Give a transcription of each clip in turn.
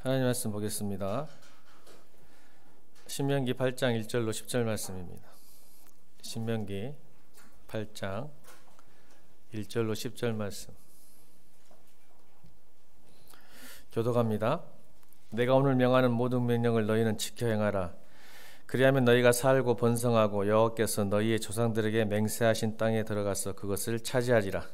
하나님 말씀 보겠습니다. 신명기 8장 1절로 10절 말씀입니다. 신명기 8장 1절로 10절 말씀 교독합니다. 내가 오늘 명하는 모든 명령을 너희는 지켜 행하라. 그리하면 너희가 살고 번성하고 여호와께서 너희의 조상들에게 맹세하신 땅에 들어가서 그것을 차지하리라.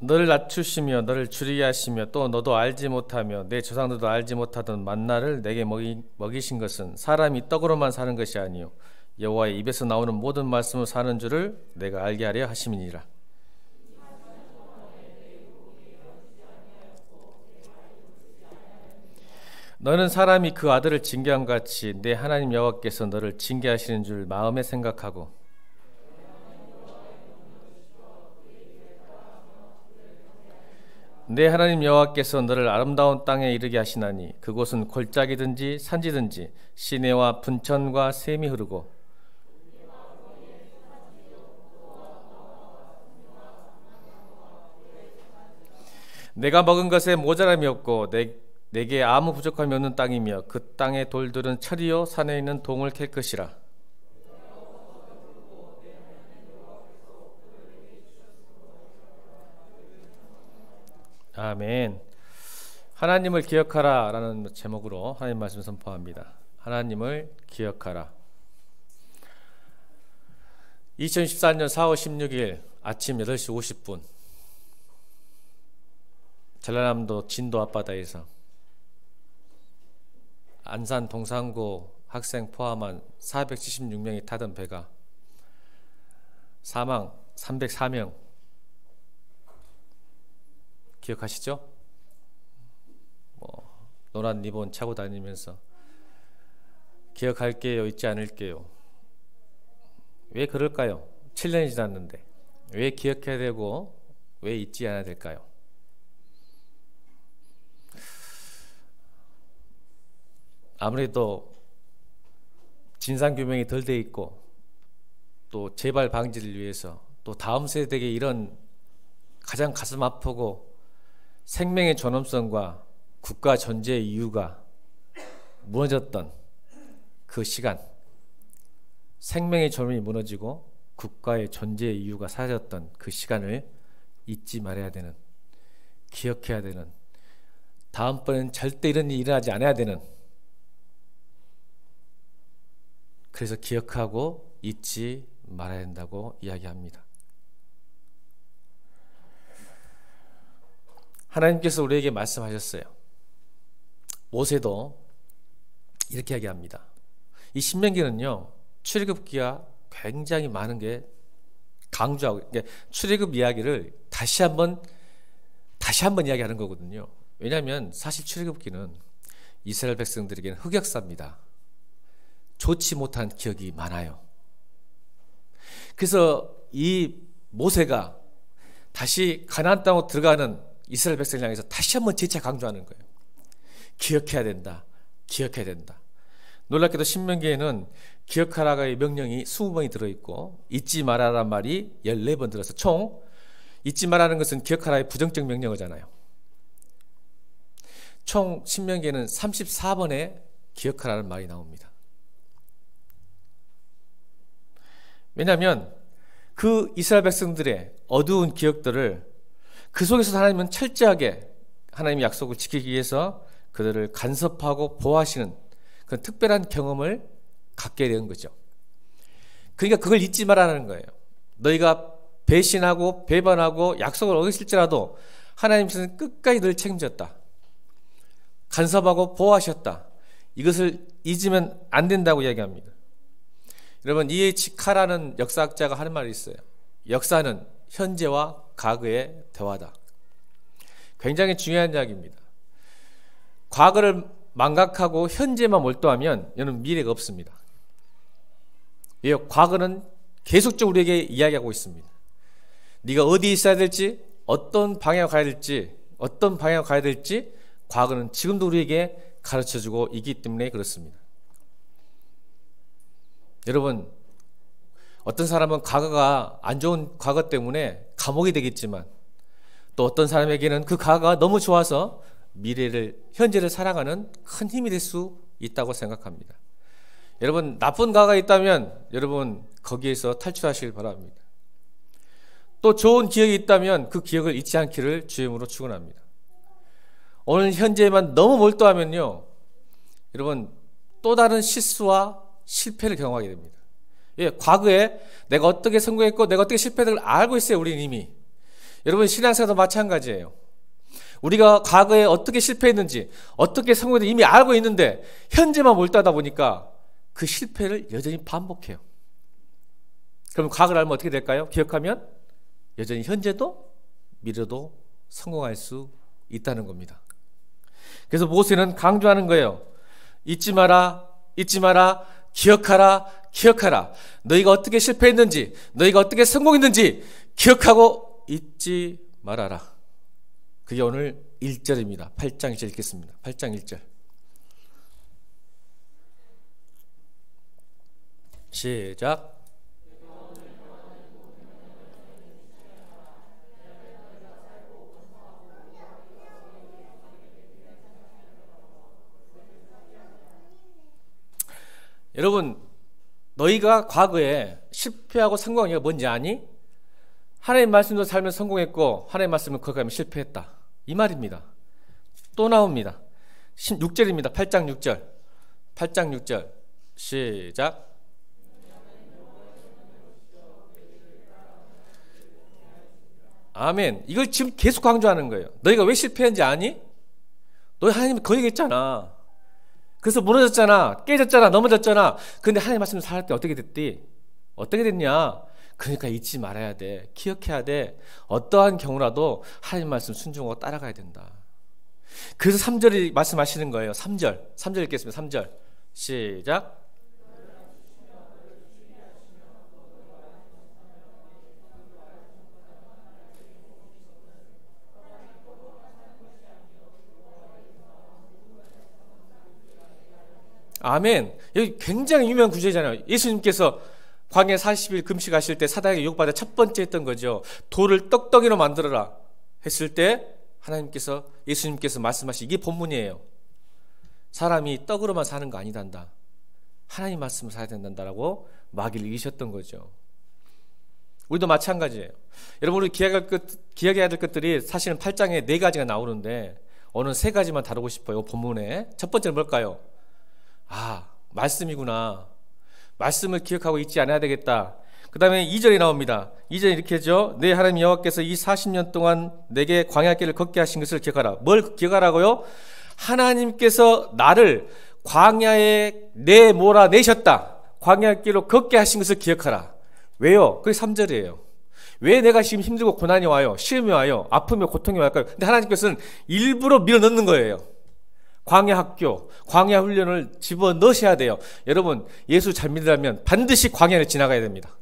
너를 낮추시며 너를 줄이게 하시며 또 너도 알지 못하며 내 조상들도 알지 못하던 만나를 내게 먹이신 것은 사람이 떡으로만 사는 것이 아니요 여호와의 입에서 나오는 모든 말씀으로 사는 줄을 내가 알게 하려 하심이니라. 너는 사람이 그 아들을 징계함 같이 내 하나님 여호와께서 너를 징계하시는 줄 마음에 생각하고 내 하나님 여호와께서 너를 아름다운 땅에 이르게 하시나니 그곳은 골짜기든지 산지든지 시내와 분천과 샘이 흐르고 내가 먹은 것에 모자람이 없고 내게 아무 부족함이 없는 땅이며 그 땅의 돌들은 철이요 산에 있는 동을 캘 것이라. 아멘. 하나님을 기억하라 라는 제목으로 하나님 말씀 선포합니다. 하나님을 기억하라. 2014년 4월 16일 아침 8시 50분 전라남도 진도 앞바다에서 안산 동산고 학생 포함한 476명이 타던 배가 사망 304명 기억하시죠? 노란 리본 차고 다니면서 기억할게요, 잊지 않을게요. 왜 그럴까요? 7년이 지났는데 왜 기억해야 되고 왜 잊지 않아야 될까요? 아무래도 진상규명이 덜 돼 있고 또 재발 방지를 위해서 또 다음 세대에게 이런 가장 가슴 아프고 생명의 존엄성과 국가 존재의 이유가 무너졌던 그 시간, 생명의 존엄이 무너지고 국가의 존재의 이유가 사라졌던 그 시간을 잊지 말아야 되는, 기억해야 되는, 다음번엔 절대 이런 일이 일어나지 않아야 되는, 그래서 기억하고 잊지 말아야 된다고 이야기합니다. 하나님께서 우리에게 말씀하셨어요. 모세도 이렇게 이야기합니다. 이 신명기는요, 출애굽기와 굉장히 많은 게 강조하고, 그러니까 출애굽 이야기를 다시 한번 이야기하는 거거든요. 왜냐하면 사실 출애굽기는 이스라엘 백성들에게는 흑역사입니다. 좋지 못한 기억이 많아요. 그래서 이 모세가 다시 가나안 땅으로 들어가는 이스라엘 백성을 향해서 다시 한번 재차 강조하는 거예요. 기억해야 된다. 기억해야 된다. 놀랍게도 신명기에는 기억하라의 명령이 20번이 들어있고 잊지 말아라는 말이 14번 들어서 총 잊지 말라는 것은 기억하라의 부정적 명령어잖아요. 총 신명기에는 34번의 기억하라는 말이 나옵니다. 왜냐하면 그 이스라엘 백성들의 어두운 기억들을 그 속에서 하나님은 철저하게 하나님의 약속을 지키기 위해서 그들을 간섭하고 보호하시는 그런 특별한 경험을 갖게 되는 거죠. 그러니까 그걸 잊지 말라는 거예요. 너희가 배신하고 배반하고 약속을 어겼을지라도 하나님께서는 끝까지 너를 책임졌다. 간섭하고 보호하셨다. 이것을 잊으면 안 된다고 이야기합니다. 여러분, E.H. 카라는 역사학자가 하는 말이 있어요. 역사는 현재와 과거의 대화다. 굉장히 중요한 이야기입니다. 과거를 망각하고 현재만 몰두하면 여러분 미래가 없습니다. 왜요? 과거는 계속적으로 우리에게 이야기하고 있습니다. 네가 어디에 있어야 될지, 어떤 방향으로 가야 될지 과거는 지금도 우리에게 가르쳐주고 있기 때문에 그렇습니다. 여러분, 어떤 사람은 과거가 안 좋은 과거 때문에 감옥이 되겠지만 또 어떤 사람에게는 그 과거가 너무 좋아서 미래를, 현재를 살아가는 큰 힘이 될 수 있다고 생각합니다. 여러분, 나쁜 과거가 있다면 여러분 거기에서 탈출하시길 바랍니다. 또 좋은 기억이 있다면 그 기억을 잊지 않기를 주임으로 축원합니다. 오늘 현재에만 너무 몰두하면요, 여러분 또 다른 실수와 실패를 경험하게 됩니다. 예, 과거에 내가 어떻게 성공했고 내가 어떻게 실패를 알고 있어요. 우리는 이미. 여러분 신앙생활도 마찬가지예요. 우리가 과거에 어떻게 실패했는지 어떻게 성공했는지 이미 알고 있는데 현재만 몰두하다 보니까 그 실패를 여전히 반복해요. 그럼 과거를 알면 어떻게 될까요? 기억하면 여전히 현재도 미래도 성공할 수 있다는 겁니다. 그래서 모세는 강조하는 거예요. 잊지 마라, 잊지 마라, 기억하라, 기억하라. 너희가 어떻게 실패했는지, 너희가 어떻게 성공했는지 기억하고 잊지 말아라. 그게 오늘 1절입니다. 8장 1절 읽겠습니다. 8장 1절. 시작. 여러분, 너희가 과거에 실패하고 성공한 이유가 뭔지 아니? 하나님 말씀으로 살면 성공했고 하나님 말씀을 거역하면 실패했다. 이 말입니다. 또 나옵니다. 6절입니다. 8장 6절. 8장 6절. 시작. 아멘. 이걸 지금 계속 강조하는 거예요. 너희가 왜 실패했는지 아니? 너희 하나님이 거역했잖아. 그래서 무너졌잖아. 깨졌잖아. 넘어졌잖아. 근데 하나님 말씀을 살할 때 어떻게 됐디? 어떻게 됐냐? 그러니까 잊지 말아야 돼. 기억해야 돼. 어떠한 경우라도 하나님 말씀 순종하고 따라가야 된다. 그래서 3절이 말씀하시는 거예요. 3절 읽겠습니다. 3절 시작. 아멘. 여기 굉장히 유명한 구절이잖아요. 예수님께서 광야 40일 금식하실 때 사단에게 유혹받아 첫 번째 했던 거죠. 돌을 떡덩이로 만들어라 했을 때 하나님께서, 예수님께서 말씀하신 이게 본문이에요. 사람이 떡으로만 사는 거 아니단다. 하나님 말씀을 살아야 된다라고 마귀를 이기셨던 거죠. 우리도 마찬가지예요. 여러분, 우리 기억해야 될 것들이 사실은 8장에 4가지가 나오는데 오늘 3가지만 다루고 싶어요. 본문에. 첫 번째는 뭘까요? 아, 말씀이구나. 말씀을 기억하고 잊지 않아야 되겠다. 그 다음에 2절이 나옵니다. 2절이 이렇게 하죠. 내 하나님 여호와께서 이 40년 동안 내게 광야길을 걷게 하신 것을 기억하라. 뭘 기억하라고요? 하나님께서 나를 광야에 내몰아내셨다. 광야길로 걷게 하신 것을 기억하라. 왜요? 그게 3절이에요. 왜 내가 지금 힘들고 고난이 와요? 시험이 와요? 아픔이 고통이 와요? 근데 하나님께서는 일부러 밀어넣는 거예요. 광야 학교, 광야 훈련을 집어넣으셔야 돼요. 여러분, 예수 잘 믿으려면 반드시 광야를 지나가야 됩니다.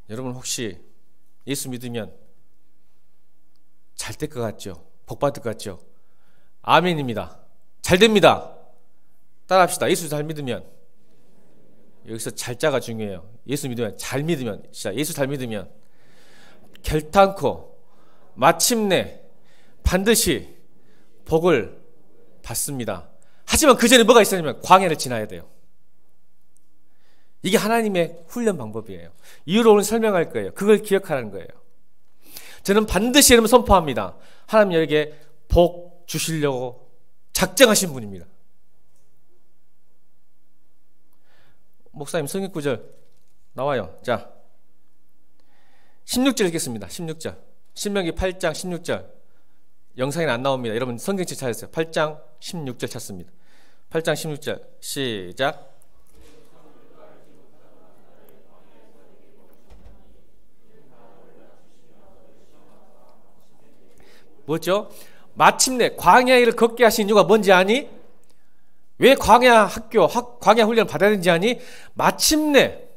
여러분, 혹시 예수 믿으면 잘 될 것 같죠? 복 받을 것 같죠? 아멘입니다. 잘 됩니다. 따라합시다. 예수 잘 믿으면. 여기서 잘자가 중요해요. 예수 믿으면, 잘 믿으면, 진짜 예수 잘 믿으면 결탄코 마침내 반드시 복을 받습니다. 하지만 그 전에 뭐가 있었냐면 광야를 지나야 돼요. 이게 하나님의 훈련 방법이에요. 이유로 오늘 설명할 거예요. 그걸 기억하라는 거예요. 저는 반드시 여러분 선포합니다. 하나님 여기에 복 주시려고 작정하신 분입니다. 목사님 성경 구절 나와요. 자, 16절 읽겠습니다. 16절. 신명기 8장 16절. 영상에는 안 나옵니다. 여러분 성경책 찾으세요. 8장 16절 찾습니다. 8장 16절 시작. 뭐죠? 마침내 광야를 걷게 하신 이유가 뭔지 아니? 왜 광야 학교, 광야 훈련을 받아야 되는지 아니? 마침내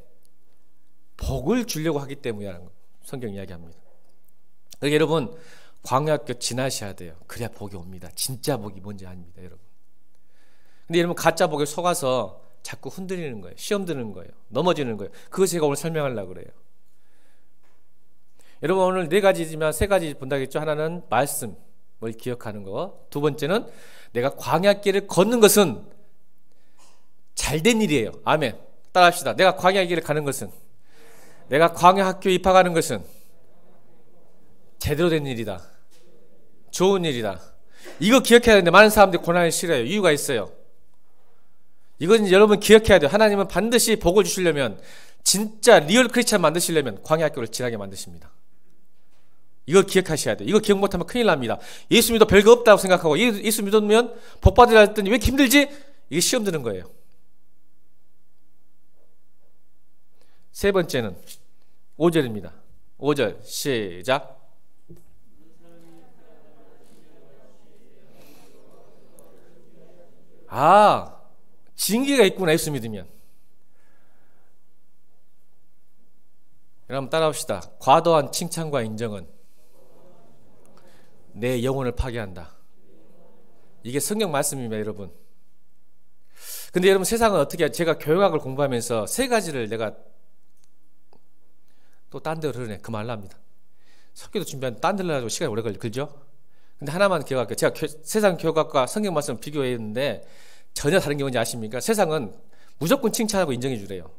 복을 주려고 하기 때문이라는 거 성경 이야기합니다. 그러니까 여러분 광야학교 지나셔야 돼요. 그래야 복이 옵니다. 진짜 복이 뭔지 압니다, 여러분. 근데 여러분 가짜 복에 속아서 자꾸 흔들리는 거예요. 시험 드는 거예요. 넘어지는 거예요. 그거 제가 오늘 설명하려고 그래요. 여러분 오늘 4가지지만 3가지 본다고 했죠. 하나는 말씀을 기억하는 거. 두 번째는 내가 광야길을 걷는 것은 잘된 일이에요. 아멘. 따라합시다. 내가 광야길을 가는 것은, 내가 광야학교에 입학하는 것은 제대로 된 일이다. 좋은 일이다. 이거 기억해야 되는데 많은 사람들이 고난을 싫어해요. 이유가 있어요. 이건 여러분 기억해야 돼요. 하나님은 반드시 복을 주시려면, 진짜 리얼 크리스찬 만드시려면 광야학교를 지나게 만드십니다. 이거 기억하셔야 돼요. 이거 기억 못하면 큰일 납니다. 예수 믿어 별거 없다고 생각하고 예수 믿으면 복 받으려 했더니 왜 이렇게 힘들지? 이게 시험 드는 거예요. 세 번째는 5절입니다. 5절 시작. 아, 징계가 있구나, 예수 믿으면. 여러분 따라합시다. 과도한 칭찬과 인정은 내 영혼을 파괴한다. 이게 성경 말씀입니다, 여러분. 근데 여러분 세상은 어떻게, 제가 교육학을 공부하면서 3가지를 내가 또 딴 데로 흐르네. 그 말로 합니다. 석기도 준비하는데 딴 데로 가지고 시간이 오래 걸죠? 근데 하나만 기억할게요. 제가 세상 교육학과 성경 말씀 비교했는데 전혀 다른 게 뭔지 아십니까? 세상은 무조건 칭찬하고 인정해 주래요.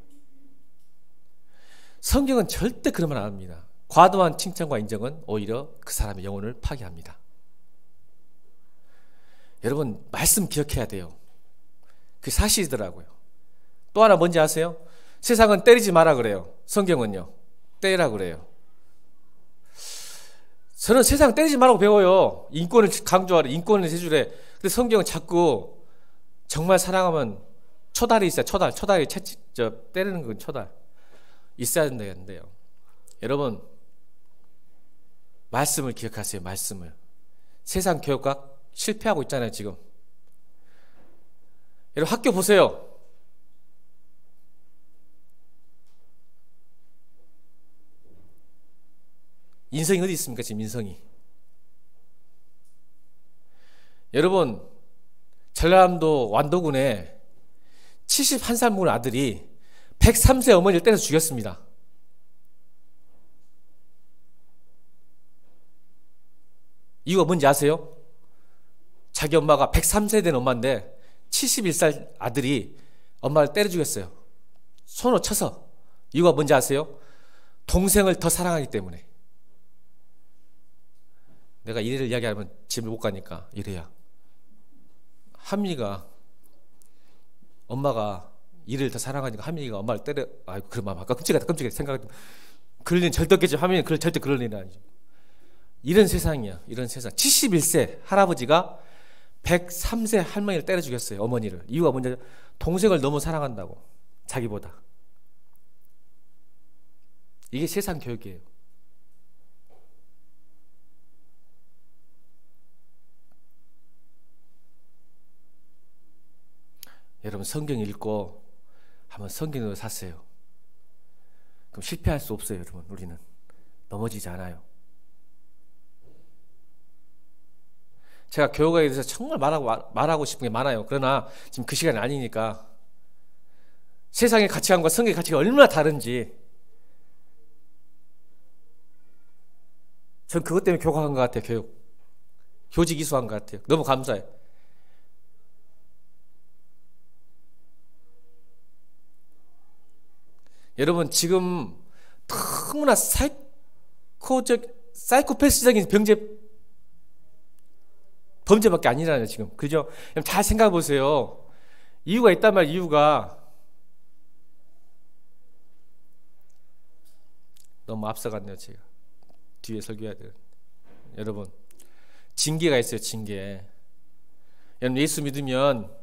성경은 절대 그런 말 안 합니다. 과도한 칭찬과 인정은 오히려 그 사람의 영혼을 파괴합니다. 여러분 말씀 기억해야 돼요. 그게 사실이더라고요. 또 하나 뭔지 아세요? 세상은 때리지 마라 그래요. 성경은요 때리라 그래요. 저는 세상 때리지 말라고 배워요. 인권을 강조하래. 인권을 해주래. 근데 성경은 자꾸 정말 사랑하면 초달이 있어요. 초달이 때리는 건 초달 있어야 된다는데요. 여러분 말씀을 기억하세요. 말씀을. 세상 교육학 실패하고 있잖아요, 지금. 여러분 학교 보세요. 인성이 어디 있습니까, 지금 인성이? 여러분 전라남도 완도군에 71살 먹은 아들이 103세 어머니를 때려서 죽였습니다. 이유가 뭔지 아세요? 자기 엄마가 103세 된 엄마인데 71살 아들이 엄마를 때려 죽였어요. 손으로 쳐서. 이유가 뭔지 아세요? 동생을 더 사랑하기 때문에. 내가 이래를 이야기하면 집에 못 가니까 이래야. 하민이가 엄마가 이를 더 사랑하니까 하민이가 엄마를 때려. 아이고 그런 마음 아까 끔찍하다 생각. 그럴 일은 절대 없겠지. 하민이는 절대 그럴 일은 아니죠. 이런 세상이야. 이런 세상. 71세 할아버지가 103세 할머니를 때려 죽였어요. 어머니를. 이유가 뭔지 동생을 너무 사랑한다고. 자기보다. 이게 세상 교육이에요. 여러분 성경 읽고 한번 성경으로 사세요. 그럼 실패할 수 없어요. 여러분 우리는 넘어지지 않아요. 제가 교육에 대해서 정말 말하고 싶은 게 많아요. 그러나 지금 그 시간이 아니니까. 세상의 가치관과 성경의 가치가 얼마나 다른지 전 그것 때문에 교육한 것 같아요. 교직 이수한 것 같아요. 너무 감사해요. 여러분 지금 너무나 사이코패스적인 범죄밖에 아니라요 지금. 그죠? 잘 생각해 보세요. 이유가 있단 말이에요. 이유가 너무 앞서갔네요. 제가 뒤에 설교해야 돼요. 여러분 징계가 있어요. 징계. 여러분 예수 믿으면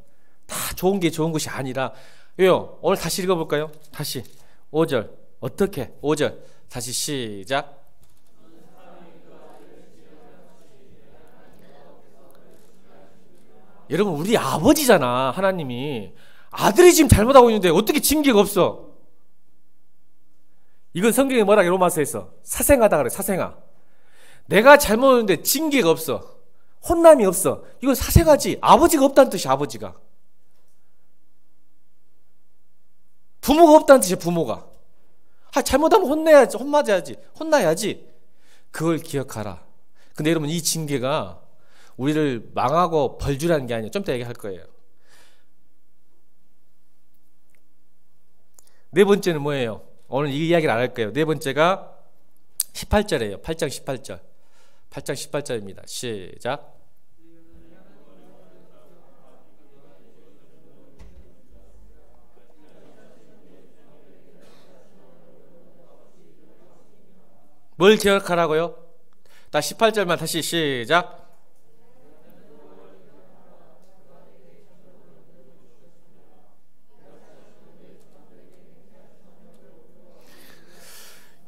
다 좋은 게 좋은 것이 아니라. 왜요? 오늘 다시 읽어볼까요? 다시 5절 어떻게? 5절 다시 시작. 여러분 우리 아버지잖아. 하나님이. 아들이 지금 잘못하고 있는데 어떻게 징계가 없어? 이건 성경에 뭐라 로마서에서 사생하다 그래. 사생아. 내가 잘못했는데 징계가 없어. 혼남이 없어. 이건 사생아지. 아버지가 없다는 뜻이야, 아버지가. 부모가 없다는 뜻이야, 부모가. 잘못하면 혼내야지, 혼맞아야지, 혼나야지. 그걸 기억하라. 근데 여러분, 이 징계가 우리를 망하고 벌주라는 게 아니에요. 좀 이따 얘기할 거예요. 네 번째는 뭐예요? 오늘 이 이야기를 안 할 거예요. 네 번째가 18절이에요. 8장 18절. 8장 18절입니다. 시작. 뭘 기억하라고요? 다 18절만 다시 시작.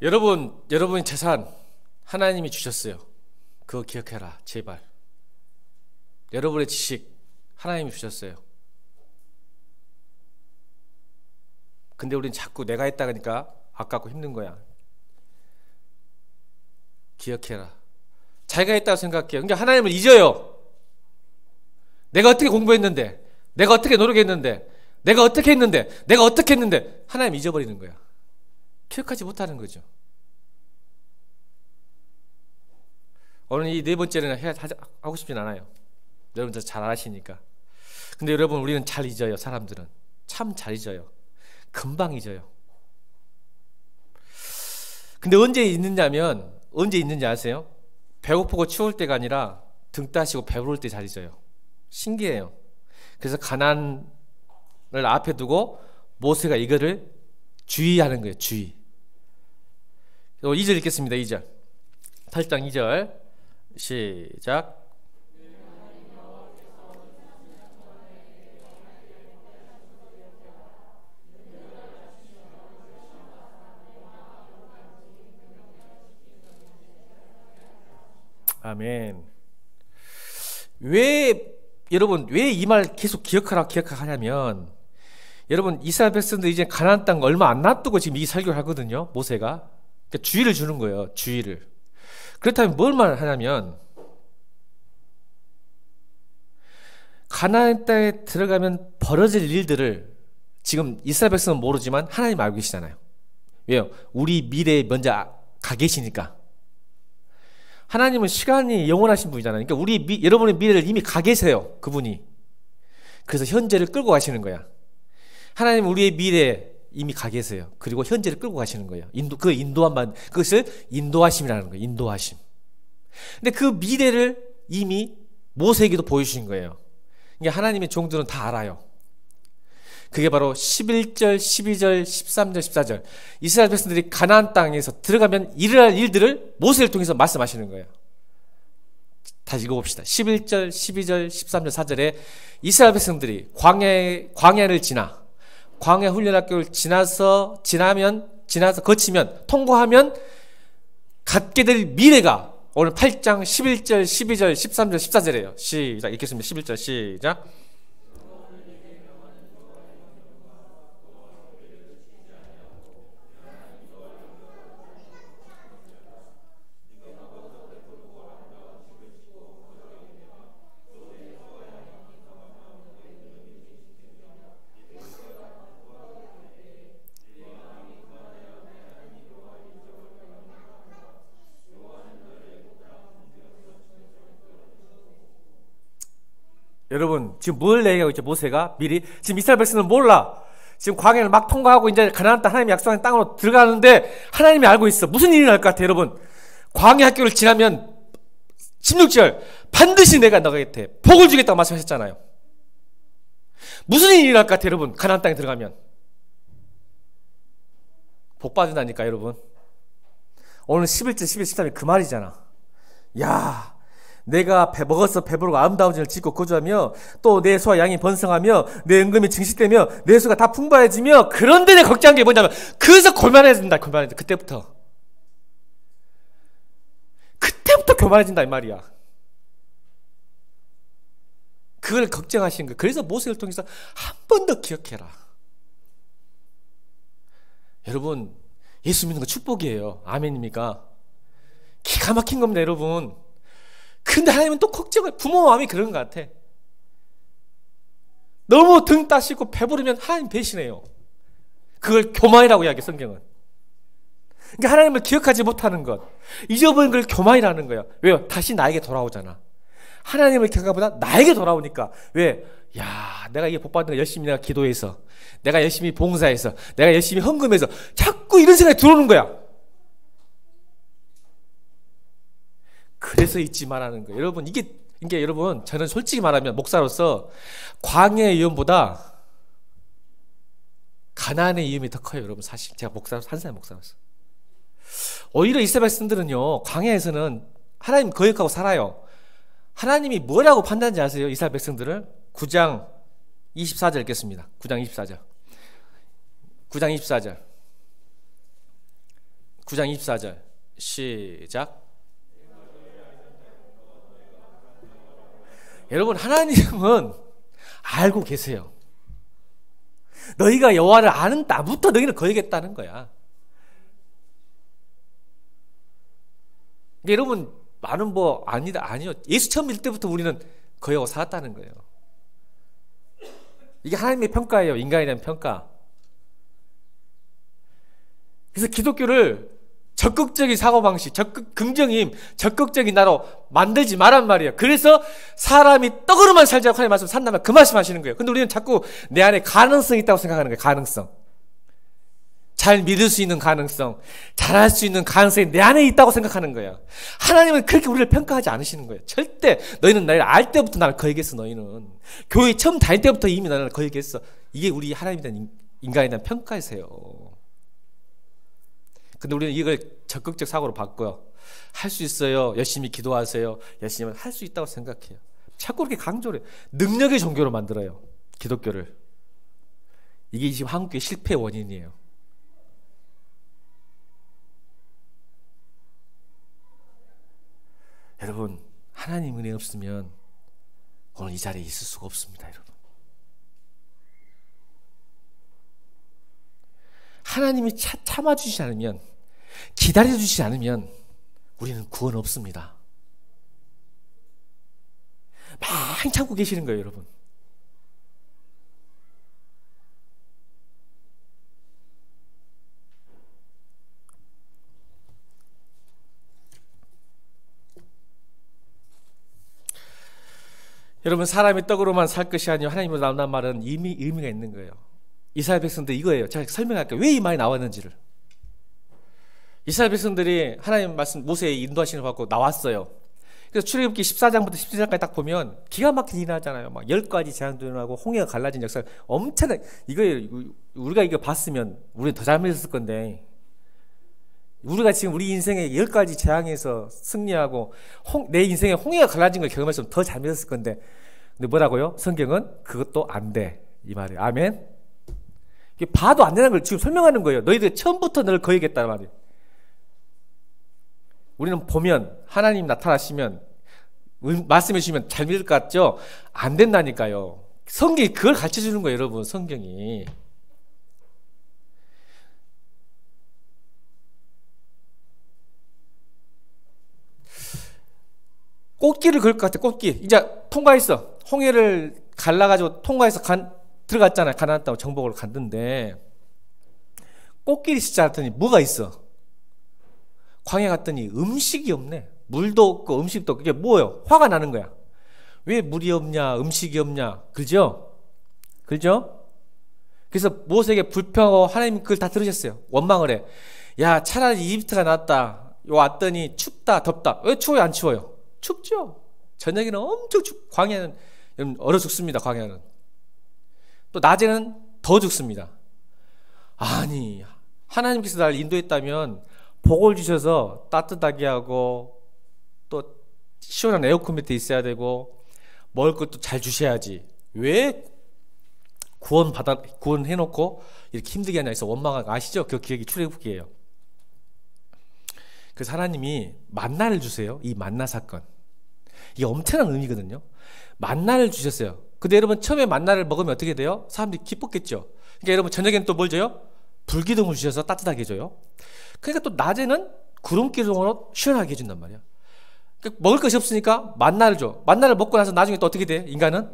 여러분의 재산 하나님이 주셨어요. 그거 기억해라, 제발. 여러분의 지식 하나님이 주셨어요. 근데 우리는 자꾸 내가 했다 그러니까 아깝고 힘든 거야. 기억해라. 자기가 했다고 생각해요. 그러니까 하나님을 잊어요. 내가 어떻게 공부했는데, 내가 어떻게 노력했는데, 내가 어떻게 했는데, 내가 어떻게 했는데, 하나님 잊어버리는 거야. 기억하지 못하는 거죠. 오늘 이 네 번째는 하고 싶진 않아요. 여러분들 잘 아시니까. 근데 여러분, 우리는 잘 잊어요. 사람들은 참 잘 잊어요. 금방 잊어요. 근데 언제 잊는지 아세요? 배고프고 추울 때가 아니라 등 따시고 배부를 때 잘 잊어요. 신기해요. 그래서 가난을 앞에 두고 모세가 이거를 주의하는 거예요. 주의. 2절 읽겠습니다. 2절. 8장 2절 시작. 아멘. 여러분 왜 이 말 계속 기억하라 하냐면, 여러분 이스라엘 백성들 이제 가나안 땅 얼마 안 놔두고 지금 이 설교를 하거든요. 모세가. 그러니까 주의를 주는 거예요. 주의를. 그렇다면 뭘 말하냐면, 가나안 땅에 들어가면 벌어질 일들을 지금 이스라엘 백성은 모르지만 하나님 알고 계시잖아요. 왜요? 우리 미래에 먼저 가 계시니까. 하나님은 시간이 영원하신 분이잖아요. 그러니까 여러분의 미래를 이미 가 계세요. 그분이. 그래서 현재를 끌고 가시는 거야. 하나님은 우리의 미래에 이미 가 계세요. 그리고 현재를 끌고 가시는 거예요. 그것을 인도하심이라는 거예요. 인도하심. 근데 그 미래를 이미 모세에게도 보여주신 거예요. 그러니까 하나님의 종들은 다 알아요. 그게 바로 11절, 12절, 13절, 14절. 이스라엘 백성들이 가나안 땅에서 들어가면 일어날 일들을 모세를 통해서 말씀하시는 거예요. 다시 읽어봅시다. 11절, 12절, 13절, 4절에 이스라엘 백성들이 광야를 지나, 광야 훈련학교를 지나서 거치면, 통과하면 갖게 될 미래가 오늘 8장 11절, 12절, 13절, 14절이에요. 시작. 읽겠습니다. 11절 시작. 여러분 지금 뭘 얘기하고 있죠? 모세가 미리 지금 이스라엘 백성은 몰라. 지금 광야를 막 통과하고 이제 가나안 땅 하나님이 약속한 땅으로 들어가는데 하나님이 알고 있어. 무슨 일이 날 것 같아 여러분? 광야 학교를 지나면 16절 반드시 내가 너가 곁에 복을 주겠다고 말씀하셨잖아요. 무슨 일이 날 것 같아 여러분? 가나안 땅에 들어가면 복 받는다니까 여러분. 오늘 11절 11절 13절 그 말이잖아. 야, 내가 먹어서 배부르고 아름다운 집을 짓고 거주하며 또 내 소와 양이 번성하며 내 은금이 증식되며 내 수가 다 풍부해지며, 그런데 내 걱정한 게 뭐냐면 그래서 교만해진다. 그때부터 교만해진다 이 말이야. 그걸 걱정하신 거예요. 그래서 모세를 통해서 한 번 더 기억해라. 여러분 예수 믿는 거 축복이에요. 아멘입니까? 기가 기가 막힌 겁니다, 여러분. 근데 하나님은 또 걱정을, 부모 마음이 그런 것 같아. 너무 등 따시고 배부르면 하나님 배신해요. 그걸 교만이라고 이야기해, 성경은. 그러니까 하나님을 기억하지 못하는 것, 잊어버린 걸 교만이라는 거야. 왜요? 다시 나에게 돌아오잖아. 하나님을 기억하보다 나에게 돌아오니까. 왜? 야, 내가 이게 복받은 거 열심히 내가 기도해서, 내가 열심히 봉사해서, 내가 열심히 헌금해서 자꾸 이런 생각이 들어오는 거야. 그래서 잊지 말라는 거예요. 여러분, 이게 여러분, 저는 솔직히 말하면 목사로서 광야의 위험보다 가나안의 위험이 더 커요, 여러분. 사실 제가 목사로서, 한 사람 목사로서. 오히려 이스라엘 백성들은요, 광야에서는 하나님 거역하고 살아요. 하나님이 뭐라고 판단하는지 아세요? 이스라엘 백성들을 9장 24절 읽겠습니다. 9장 24절. 9장 24절. 9장 24절. 시작. 여러분, 하나님은 알고 계세요. 너희가 여호와를 아는 나부터 너희는 거역했다는 거야. 여러분, 많은 아니요. 예수 처음 믿을 때부터 우리는 거역하고 살았다는 거예요. 이게 하나님의 평가예요. 인간에 대한 평가. 그래서 기독교를 적극적인 사고방식, 긍정임, 적극적인 나로 만들지 말란 말이에요. 그래서 사람이 떡으로만 살자고 하나님 말씀 산다면 그 말씀 하시는 거예요. 근데 우리는 자꾸 내 안에 가능성이 있다고 생각하는 거예요. 가능성. 잘 믿을 수 있는 가능성, 잘할 수 있는 가능성이 내 안에 있다고 생각하는 거예요. 하나님은 그렇게 우리를 평가하지 않으시는 거예요. 절대 너희는 나를 알 때부터 나를 거역했어. 너희는 교회 처음 다닐 때부터 이미 나를 거역했어. 이게 우리 하나님에 대한 인간에 대한 평가이세요. 근데 우리는 이걸 적극적 사고로 바꿔요. 할 수 있어요. 열심히 기도하세요. 열심히 할 수 있다고 생각해요. 자꾸 그렇게 강조를 해요. 능력의 종교로 만들어요. 기독교를. 이게 지금 한국의 실패 원인이에요. 여러분, 하나님 은혜 없으면 오늘 이 자리에 있을 수가 없습니다, 여러분. 하나님이 참아주시지 않으면, 기다려주시지 않으면 우리는 구원 없습니다. 많이 참고 계시는 거예요, 여러분. 여러분, 사람이 떡으로만 살 것이 아니요 하나님으로 나온다는 말은 의미가 있는 거예요. 이스라엘 백성들 이거예요. 제가 설명할게요. 왜 이 말이 나왔는지를. 이스라엘 백성들이 하나님 말씀 모세의 인도하심을 받고 나왔어요. 그래서 출애굽기 14장부터 17장까지 딱 보면 기가 막히게 일어나잖아요. 막 10가지 재앙도 일어나고 홍해가 갈라진 역사가 엄청나게, 우리가 이거 봤으면 우리는 더 잘 믿었을 건데, 우리가 지금 우리 인생의 10가지 재앙에서 승리하고 내 인생에 홍해가 갈라진 걸 경험했으면 더 잘 믿었을 건데, 근데 뭐라고요? 성경은 그것도 안 돼, 이 말이에요. 아멘. 이게 봐도 안 되는 걸 지금 설명하는 거예요. 너희들 처음부터 너를 거역했다는 말이에요. 우리는 보면 하나님 나타나시면 말씀해 주시면 잘 믿을 것 같죠? 안 된다니까요. 성경이 그걸 가르쳐 주는 거예요, 여러분. 성경이. 꽃길을 그럴 것 같아. 꽃길. 이제 통과했어. 홍해를 갈라가지고 통과해서 들어갔잖아요. 가나안 땅 정복을 갔는데 꽃길이 있지 않더니 뭐가 있어? 광야 갔더니 음식이 없네. 물도 없고 음식도 없고. 이게 뭐예요? 화가 나는 거야. 왜 물이 없냐, 음식이 없냐. 그죠? 그죠? 그래서 모세에게 불평하고 하나님 그걸 다 들으셨어요. 원망을 해. 야, 차라리 이집트가 낫다. 왔더니 춥다, 덥다. 왜 추워요, 안 추워요? 춥죠. 저녁에는 엄청 광야는 얼어 죽습니다. 광야는. 또 낮에는 더 죽습니다. 아니, 하나님께서 날 인도했다면 복을 주셔서 따뜻하게 하고 또 시원한 에어컨 밑에 있어야 되고 먹을 것도 잘 주셔야지. 왜 구원해놓고 이렇게 힘들게 하냐 해서 원망하고, 아시죠? 그 기억이 출애굽기예요. 그래서 하나님이 만나를 주세요. 이 만나 사건. 이게 엄청난 의미거든요. 만나를 주셨어요. 근데 여러분, 처음에 만나를 먹으면 어떻게 돼요? 사람들이 기뻤겠죠. 그러니까 여러분, 저녁에는 또 뭘 줘요? 불기둥을 주셔서 따뜻하게 해줘요. 그러니까 또 낮에는 구름기둥으로 시원하게 해준단 말이야. 그러니까 먹을 것이 없으니까 만나를 줘. 만나를 먹고 나서 나중에 또 어떻게 돼? 인간은?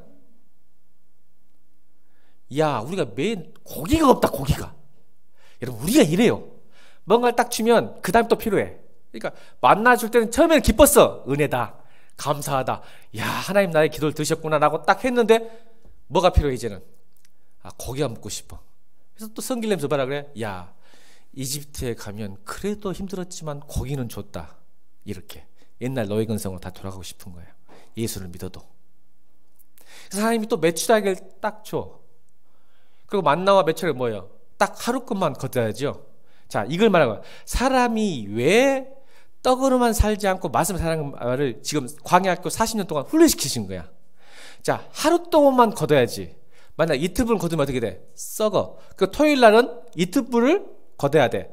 야, 우리가 매일 고기가 없다, 고기가. 여러분, 우리가 이래요. 뭔가를 딱 주면 그 다음에 또 필요해. 그러니까 만나 줄 때는 처음에는 기뻤어. 은혜다, 감사하다, 야, 하나님 나의 기도를 들으셨구나 라고 딱 했는데 뭐가 필요해 이제는? 아, 고기가 먹고 싶어. 그래서 또 성길내면서 뭐라 그래? 야, 이집트에 가면 그래도 힘들었지만 고기는 줬다. 이렇게 옛날 노예 근성으로 다 돌아가고 싶은 거예요. 예수를 믿어도. 그래서 하나님이 또 메추라기를 딱 줘. 그리고 만나와 메추라기 뭐예요? 딱 하루 것만 걷어야죠. 자, 이걸 말하는 거야. 사람이 왜 떡으로만 살지 않고 말씀을 사랑하는 말을 지금 광야학교 40년 동안 훈련시키신 거야. 자, 하루 동안만 걷어야지. 만약 이틀분 거두면 어떻게 돼? 썩어. 그 토요일 날은 이틀분을 걷어야 돼.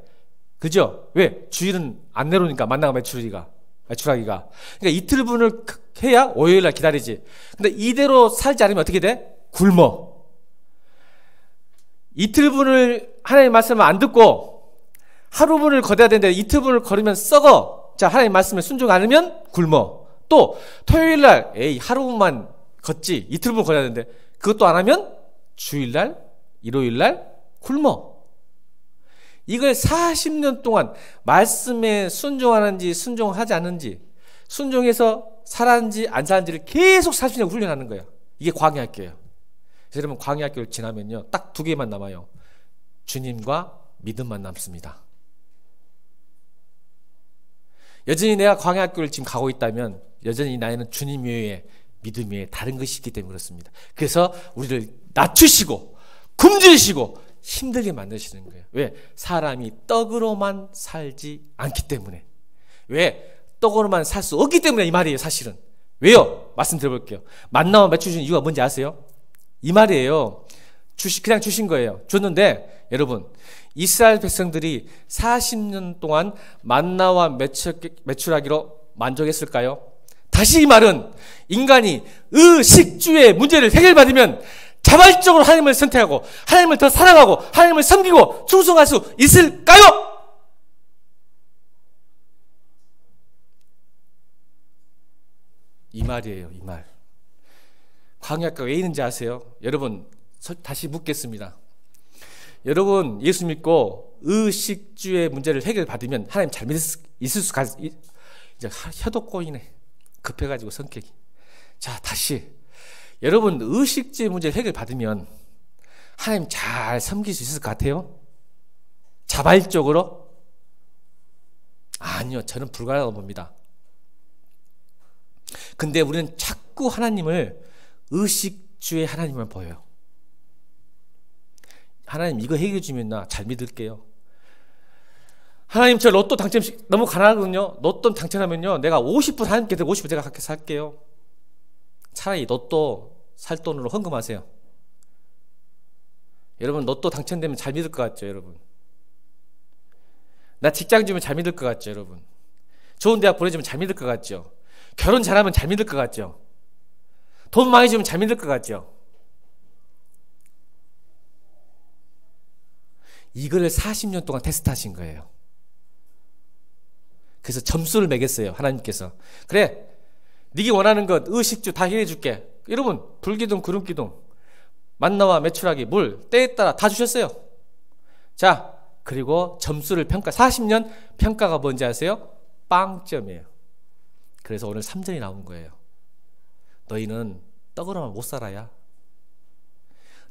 그죠? 왜? 주일은 안 내려오니까 만나가 메추라기가. 그러니까 이틀분을 해야 월요일 날 기다리지. 근데 이대로 살지 않으면 어떻게 돼? 굶어. 이틀분을 하나님 말씀을 안 듣고 하루분을 걷어야 되는데 이틀분을 걸으면 썩어. 자, 하나님 말씀에 순종 안 하면 굶어. 또 토요일 날 에이 하루분만 걷지 이틀분 걸어야 되는데 그것도 안 하면 주일날 일요일날 굶어. 이걸 40년 동안 말씀에 순종하는지 순종하지 않는지, 순종해서 살았는지 안 살았는지를 계속 40년 훈련하는 거야. 이게 광야학교예요. 그래서 여러분, 광야학교를 지나면요 딱 두 개만 남아요. 주님과 믿음만 남습니다. 여전히 내가 광야학교를 지금 가고 있다면 여전히 나에는 주님 외에 믿음 외에 다른 것이 있기 때문에 그렇습니다. 그래서 우리를 낮추시고 굶주리시고 힘들게 만드시는 거예요. 왜? 사람이 떡으로만 살지 않기 때문에. 왜? 떡으로만 살 수 없기 때문에 이 말이에요, 사실은. 왜요? 말씀 드려볼게요. 만나와 매출 주신 이유가 뭔지 아세요? 이 말이에요. 그냥 주신 거예요. 줬는데 여러분, 이스라엘 백성들이 40년 동안 만나와 메추라기로 만족했을까요? 다시 이 말은 인간이 의식주의 문제를 해결받으면 자발적으로 하나님을 선택하고 하나님을 더 사랑하고 하나님을 섬기고 충성할 수 있을까요? 이 말이에요, 이 말. 광야학교가 왜 있는지 아세요? 여러분, 다시 묻겠습니다. 여러분, 예수 믿고 의식주의 문제를 해결받으면 하나님 잘 믿을 수 있을 수가 이제 혀도 꼬이네. 급해가지고 성격이. 자, 다시. 여러분, 의식주의 문제를 해결받으면 하나님 잘 섬길 수 있을 것 같아요? 자발적으로? 아니요, 저는 불가능하다고 봅니다. 근데 우리는 자꾸 하나님을 의식주의 하나님을 보여요. 하나님 이거 해결해 주면 나 잘 믿을게요. 하나님 저 로또 당첨 너무 가난하거든요. 로또 당첨하면요 내가 50불 하나님께 드리고 50불 제가 갖게 살게요. 차라리 로또 살 돈으로 헌금하세요. 여러분, 로또 당첨되면 잘 믿을 것 같죠, 여러분? 나 직장 주면 잘 믿을 것 같죠, 여러분? 좋은 대학 보내주면 잘 믿을 것 같죠? 결혼 잘하면 잘 믿을 것 같죠? 돈 많이 주면 잘 믿을 것 같죠? 이거를 40년 동안 테스트하신 거예요. 그래서 점수를 매겼어요, 하나님께서. 그래, 네가 원하는 것 의식주 다 해줄게. 여러분, 불기둥, 구름기둥, 만나와 메추라기, 물, 때에 따라 다 주셨어요. 자, 그리고 점수를 40년 평가가 뭔지 아세요? 빵점이에요. 그래서 오늘 3절이 나온 거예요. 너희는 떡으로만 못 살아야.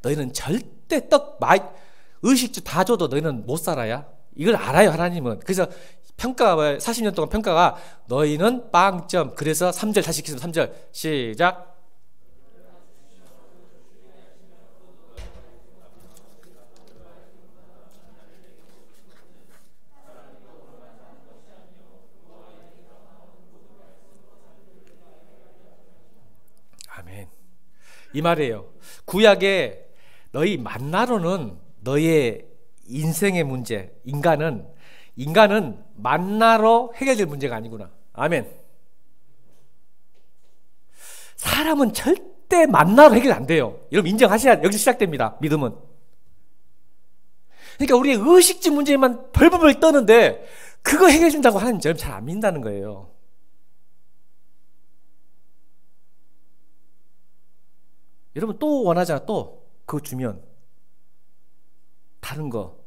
너희는 절대 의식주 다 줘도 너희는 못 살아야. 이걸 알아요, 하나님은. 그래서 평가가 40년 동안 평가가 너희는 빵점. 그래서 3절 다시 읽겠습니다. 3절 시작. 아멘. 이 말이에요. 구약에 너희 만나로는 너의 인생의 문제, 인간은 만나로 해결될 문제가 아니구나. 아멘. 사람은 절대 만나로 해결 안 돼요. 여러분 인정하셔야 여기서 시작됩니다. 믿음은. 그러니까 우리의 의식주 문제만 벌벌 떠는데 그거 해결해 준다고 하나님 저를 잘 안 믿는다는 거예요. 여러분 또 원하잖아. 또 그거 주면 다른 거.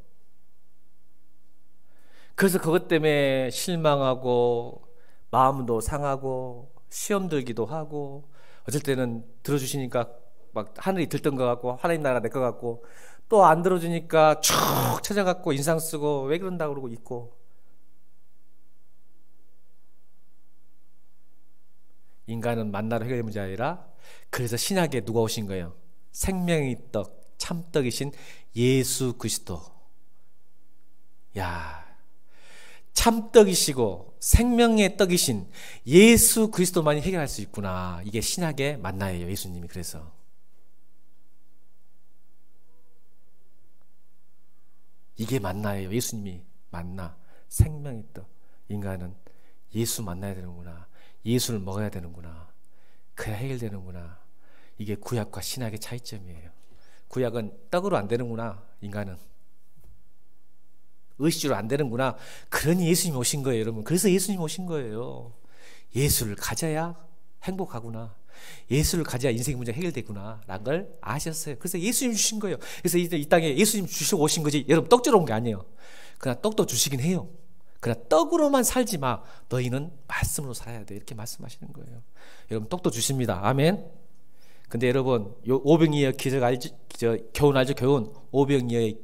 그래서 그것 때문에 실망하고 마음도 상하고 시험 들기도 하고 어쩔 때는 들어주시니까 막 하늘이 들뜬 것 같고 하나님 나라 내 것 같고 또 안 들어주니까 쭉 찾아갖고 인상 쓰고 왜 그런다 그러고 있고. 인간은 만나로 해결의 문제가 아니라 그래서 신약에 누가 오신 거예요? 생명의 떡, 참떡이신 예수 그리스도. 야, 참떡이시고 생명의 떡이신 예수 그리스도만이 해결할 수 있구나. 이게 신약의 만나예요. 예수님이. 그래서 이게 만나예요. 예수님이 만나, 생명의 떡. 인간은 예수 만나야 되는구나. 예수를 먹어야 되는구나. 그래야 해결되는구나. 이게 구약과 신약의 차이점이에요. 구약은 떡으로 안 되는구나. 인간은 의식주로 안 되는구나. 그러니 예수님이 오신 거예요, 여러분. 그래서 예수님이 오신 거예요. 예수를 가져야 행복하구나. 예수를 가져야 인생의 문제가 해결되구나 라는 걸 아셨어요. 그래서 예수님 주신 거예요. 그래서 이 땅에 예수님 주시고 오신 거지 여러분 떡 주러 온 게 아니에요. 그러나 떡도 주시긴 해요. 그러나 떡으로만 살지 마. 너희는 말씀으로 살아야 돼. 이렇게 말씀하시는 거예요. 여러분 떡도 주십니다. 아멘. 근데 여러분 요 오병이어 기적 알죠? 교훈 알죠? 교훈. 오병이어의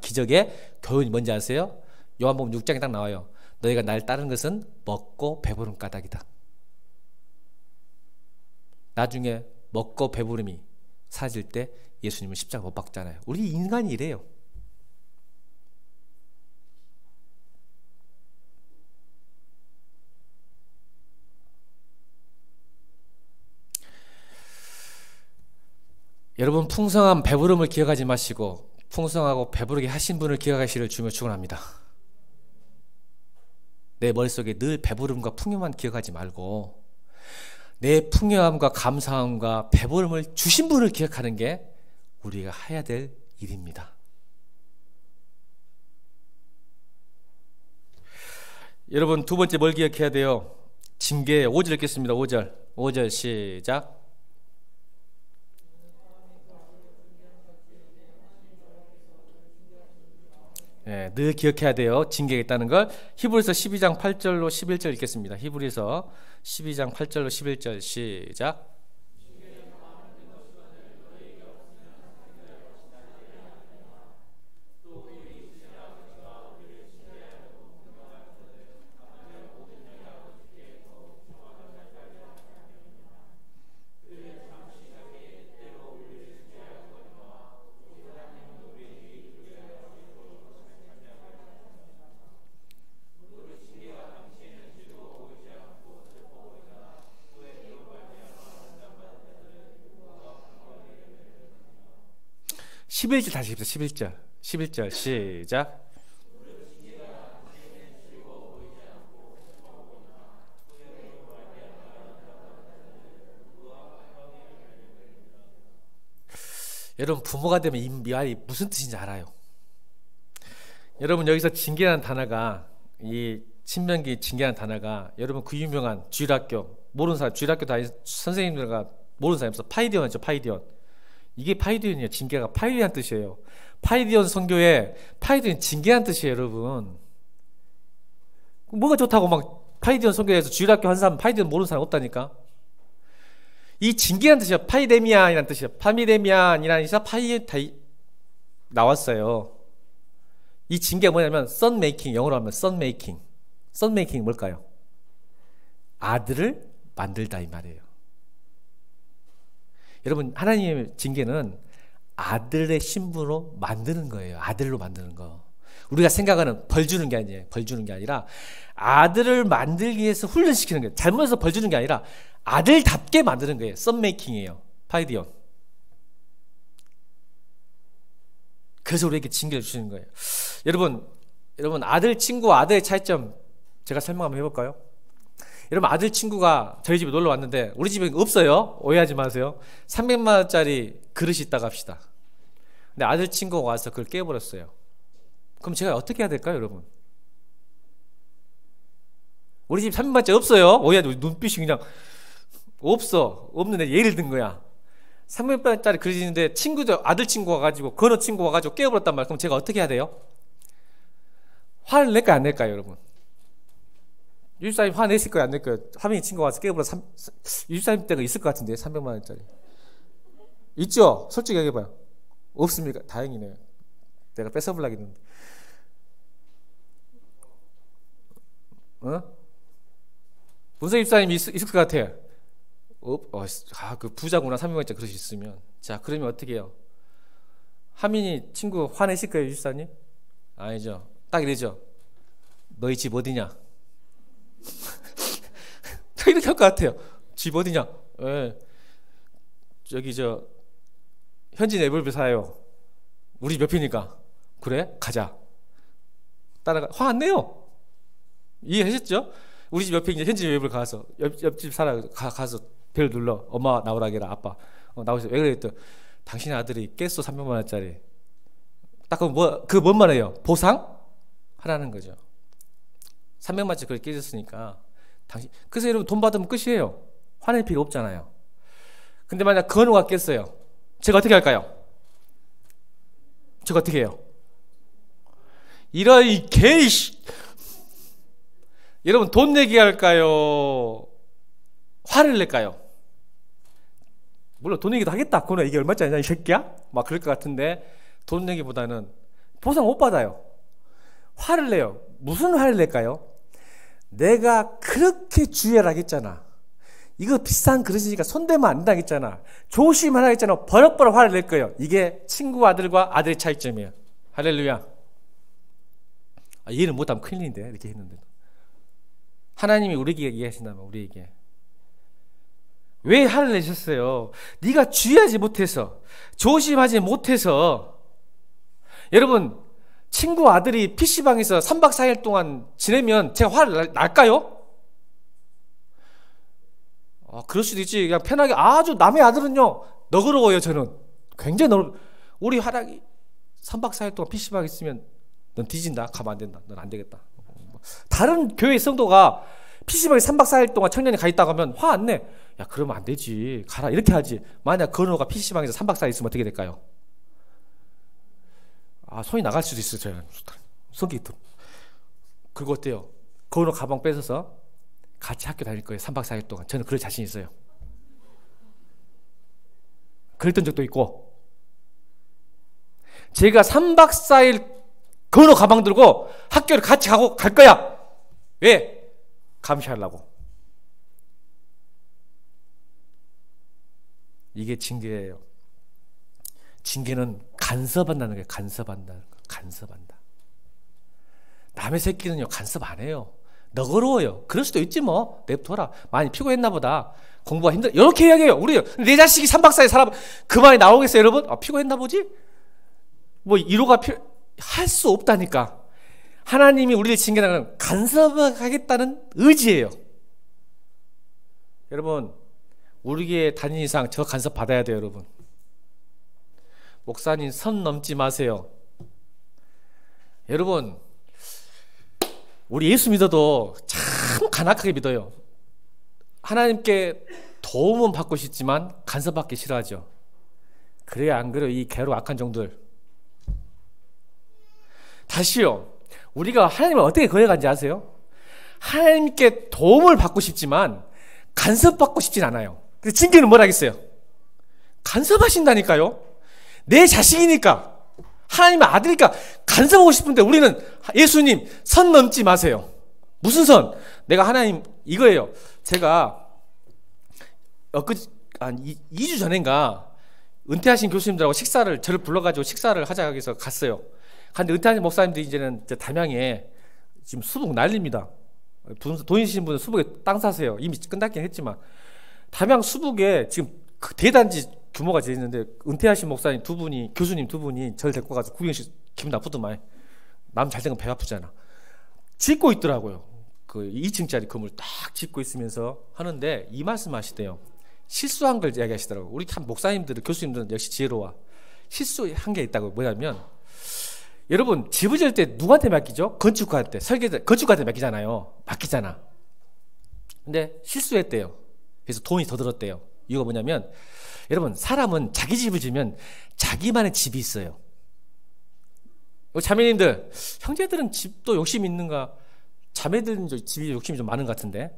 기적의 교훈이 뭔지 아세요? 요한복음 6장에 딱 나와요. 너희가 날 따르는 것은 먹고 배부른 까닭이다. 나중에 먹고 배부름이 사라질 때 예수님은 십자가 못 박잖아요. 우리 인간이 이래요. 여러분 풍성한 배부름을 기억하지 마시고 풍성하고 배부르게 하신 분을 기억하시기를 주며 축원합니다. 내 머릿속에 늘 배부름과 풍요만 기억하지 말고 내 풍요함과 감사함과 배부름을 주신 분을 기억하는 게 우리가 해야 될 일입니다. 여러분 두 번째 뭘 기억해야 돼요? 징계 5절 읽겠습니다. 5절 시작. 네, 늘 기억해야 돼요. 징계가 있다는 걸. 히브리서 12장 8절로 11절 읽겠습니다. 히브리서 12장 8절로 11절 시작. 십일 절 다시 읽읍시다. 11절 시작. 여러분 부모가 되면 이 말이 무슨 뜻인지 알아요. 여러분 여기서 징계라는 단어가 이 신명기 징계라는 단어가 여러분 그 유명한 주일학교 모르는 사람 주일학교 다니는 선생님들과 모르는 사람이 없어. 파이디언이죠. 파이디언. 이게 파이디언이에요. 징계가 파이디언 뜻이에요. 파이디언 선교에 파이디언 징계한 뜻이에요. 여러분 뭐가 좋다고 막 파이디언 선교에서 주일학교 한 사람 파이디언 모르는 사람 없다니까. 이 징계한 뜻이에요. 파이데미안이라는 뜻이에요. 파미데미안이라는 뜻이 파이다이 나왔어요. 이 징계가 뭐냐면 son making, 영어로 하면 son making. son making 뭘까요? 아들을 만들다 이 말이에요. 여러분 하나님의 징계는 아들의 신분으로 만드는 거예요. 아들로 만드는 거. 우리가 생각하는 벌 주는 게 아니에요. 벌 주는 게 아니라 아들을 만들기 위해서 훈련시키는 거예요. 잘못해서 벌 주는 게 아니라 아들답게 만드는 거예요. 썸메이킹이에요. 파이디언. 그래서 우리에게 징계를 주시는 거예요. 여러분 아들 친구와 아들의 차이점 제가 설명 한번 해볼까요? 여러분 아들 친구가 저희 집에 놀러 왔는데 우리 집에 없어요. 오해하지 마세요. 300만 원짜리 그릇이 있다고 합시다. 근데 아들 친구가 와서 그걸 깨버렸어요. 그럼 제가 어떻게 해야 될까요, 여러분? 우리 집 300만짜리 없어요. 오야 눈빛이 그냥 없어. 없는데 예를 든 거야. 300만짜리 그려지는데 친구들 아들 친구 와가지고 건어 친구 와가지고 깨워버렸단 말이야. 그럼 제가 어떻게 해야 돼요? 화를 낼까요 안 낼까요 여러분? 유집사님 화내실 거예요 안 낼 거예요? 화면이 친구 와서 깨워버려. 유집사님 때가 있을 것 같은데 300만원짜리 있죠? 솔직히 얘기해봐요. 없습니까? 다행이네요. 내가 뺏어보려고 했는데. 어? 문서 집사님 있을 것 같아. 그 부자구나 300만원짜리 그릇이 있으면. 자 그러면 어떻게 해요? 하민이 친구 화내실 거예요 유집사님? 아니죠. 딱 이러죠. 너희 집 어디냐? 이렇게 할 것 같아요. 집 어디냐? 예. 저기 현진 애벌배 사요. 우리 몇 피니까? 그래? 가자. 따라가. 화 안 내요. 이해하셨죠? 우리 집 옆에 이제 현진 애벌 가서 옆집 가서 벨 눌러. 엄마 나오라게라. 아빠 나오세요. 왜 그래? 당신의 아들이 깼어 300만원짜리. 딱 그럼 뭔 말이에요? 보상? 하라는 거죠. 300만원짜리 그걸 깨졌으니까 그래서 여러분 돈 받으면 끝이에요. 화낼 필요 없잖아요. 근데 만약 건우가 깼어요. 제가 어떻게 할까요? 제가 어떻게 해요? 이러이 개이씨. 여러분 돈 내기 할까요? 화를 낼까요? 물론 돈 내기도 하겠다. 건우야 이게 얼마짜리냐 이 새끼야? 막 그럴 것 같은데 돈 내기보다는 보상 못 받아요. 화를 내요. 무슨 화를 낼까요? 내가 그렇게 주의하라 했잖아. 이거 비싼 그릇이니까 손대면 안 된다고 했잖아. 조심하라 했잖아. 버럭버럭 화를 낼 거예요. 이게 친구 아들과 아들의 차이점이에요. 할렐루야. 이해를 못하면 큰일인데 이렇게 했는데도. 하나님이 우리에게 이해하신다면 우리에게 왜 화를 내셨어요? 네가 주의하지 못해서 조심하지 못해서. 여러분 친구 아들이 PC방에서 3박 4일 동안 지내면 제가 화를 날까요? 그럴 수도 있지. 그냥 편하게 아주 남의 아들은요 너그러워요. 저는 굉장히 우리 화락이 3박 4일 동안 PC방에 있으면 넌 뒤진다. 가면 안 된다. 넌 안 되겠다. 다른 교회 성도가 PC방에 3박 4일 동안 청년이 가 있다고 하면 화 안 내. 야 그러면 안 되지. 가라 이렇게 하지. 만약 건호가 PC방에서 3박 4일 있으면 어떻게 될까요? 손이 나갈 수도 있어요. 성격이 또. 그거 어때요? 건호 가방 뺏어서 같이 학교 다닐 거예요. 3박 4일 동안. 저는 그럴 자신 있어요. 그랬던 적도 있고. 제가 3박 4일 건호 가방 들고 학교를 같이 갈 거야. 왜? 감시하려고. 이게 징계예요. 징계는 간섭한다는 거예요. 간섭한다. 남의 새끼는요 간섭 안 해요. 너그러워요. 그럴 수도 있지 뭐. 냅둬라. 많이 피곤했나 보다. 공부가 힘들어. 이렇게 이야기해요. 우리 내 자식이 3박 4일 살아 그 말이 나오겠어요 여러분? 피곤했나 보지? 뭐 위로가 할 수 없다니까. 하나님이 우리를 징계하는 간섭하겠다는 의지예요. 여러분 우리 교회 다니는 이상 저 간섭 받아야 돼요 여러분. 목사님 선 넘지 마세요. 여러분 우리 예수 믿어도 참 간악하게 믿어요. 하나님께 도움은 받고 싶지만 간섭받기 싫어하죠. 그래야 안 그래요 이 괴로 악한 종들. 다시요. 우리가 하나님을 어떻게 거역하는지 아세요? 하나님께 도움을 받고 싶지만 간섭받고 싶진 않아요. 그래서 징계는 뭐라 하겠어요? 간섭하신다니까요. 내 자식이니까 하나님의 아들이니까 간섭하고 싶은데 우리는 예수님 선 넘지 마세요. 무슨 선? 내가 하나님 이거예요. 제가 한 2주 전인가 은퇴하신 교수님들하고 저를 불러가지고 식사를 하자 해서 갔어요. 근데 은퇴하신 목사님들이 이제는 담양에 지금 수북 난립니다. 돈 있으신 분은 수북에 땅 사세요. 이미 끝났긴 했지만 담양 수북에 지금 대단지 규모가 되는데 은퇴하신 목사님 두 분이 교수님 두 분이 저를 데리고 가서 구경식 기분 나쁘더만. 남 잘 된 건 배 아프잖아. 짓고 있더라고요. 그 2층짜리 건물 딱 짓고 있으면서 하는데 이 말씀하시대요. 실수한 걸 이야기하시더라고요. 우리 참 목사님들은 교수님들은 역시 지혜로워. 실수한 게 있다고. 뭐냐면 여러분 집을 지을 때 누구한테 맡기죠? 건축가한테. 건축가한테 맡기잖아요. 맡기잖아. 근데 실수했대요. 그래서 돈이 더 들었대요. 이유가 뭐냐면 여러분 사람은 자기 집을 지으면 자기만의 집이 있어요. 자매님들, 형제들은 집도 욕심이 있는가? 자매들은 집이 욕심이 좀 많은 것 같은데.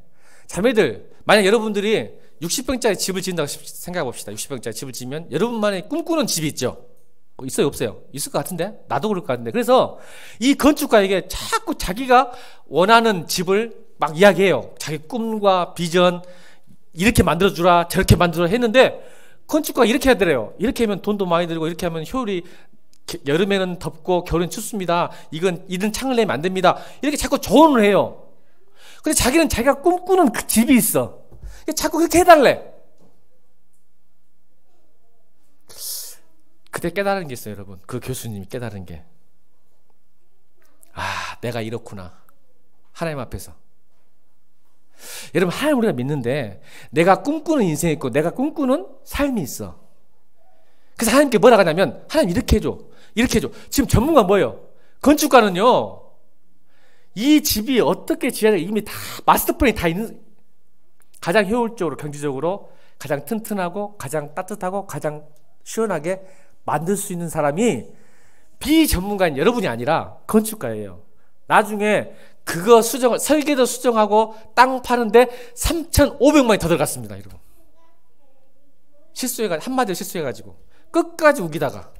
자매들, 만약 여러분들이 60평짜리 집을 지은다고 생각해 봅시다. 60평짜리 집을 지으면 여러분만의 꿈꾸는 집이 있죠. 있어요, 없어요? 있을 것 같은데? 나도 그럴 것 같은데. 그래서 이 건축가에게 자꾸 자기가 원하는 집을 막 이야기해요. 자기 꿈과 비전, 이렇게 만들어주라, 저렇게 만들어라 했는데 건축가가 이렇게 하더래요. 이렇게 하면 돈도 많이 들고 이렇게 하면 효율이, 여름에는 덥고 겨울엔 춥습니다. 이런 창을 내면 안 됩니다. 이렇게 자꾸 조언을 해요. 근데 자기는 자기가 꿈꾸는 그 집이 있어. 자꾸 그렇게 해달래. 그때 깨달은 게 있어요, 여러분. 그 교수님이 깨달은 게. 아, 내가 이렇구나. 하나님 앞에서. 여러분, 하나님 우리가 믿는데 내가 꿈꾸는 인생이 있고 내가 꿈꾸는 삶이 있어. 그래서 하나님께 뭐라 하냐면 하나님 이렇게 해줘. 이렇게 해줘. 지금 전문가 뭐예요? 건축가는요. 이 집이 어떻게 지어야 돼? 이미 다 마스터 플랜이 다 있는, 가장 효율적으로 경제적으로 가장 튼튼하고 가장 따뜻하고 가장 시원하게 만들 수 있는 사람이 비전문가인 여러분이 아니라 건축가예요. 나중에 그거 설계도 수정하고 땅 파는데 3,500만이 더 들어갔습니다, 여러분. 한마디로 실수해가지고 끝까지 우기다가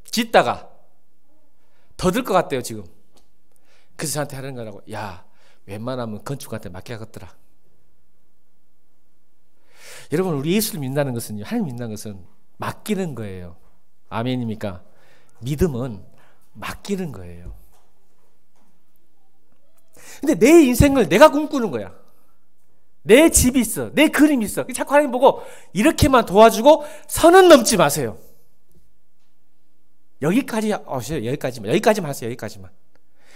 짓다가 더 들 것 같대요, 지금. 그래서 저한테 하는 거라고. 야, 웬만하면 건축가한테 맡겨야겠더라. 여러분, 우리 예수를 믿는다는 것은요, 하나님 믿는다는 것은 맡기는 거예요. 아멘입니까? 믿음은 맡기는 거예요. 근데 내 인생을 내가 꿈꾸는 거야. 내 집이 있어. 내 그림이 있어. 자꾸 하나님 보고 이렇게만 도와주고 선은 넘지 마세요. 여기까지 오세요. 여기까지만 하세요. 여기까지만.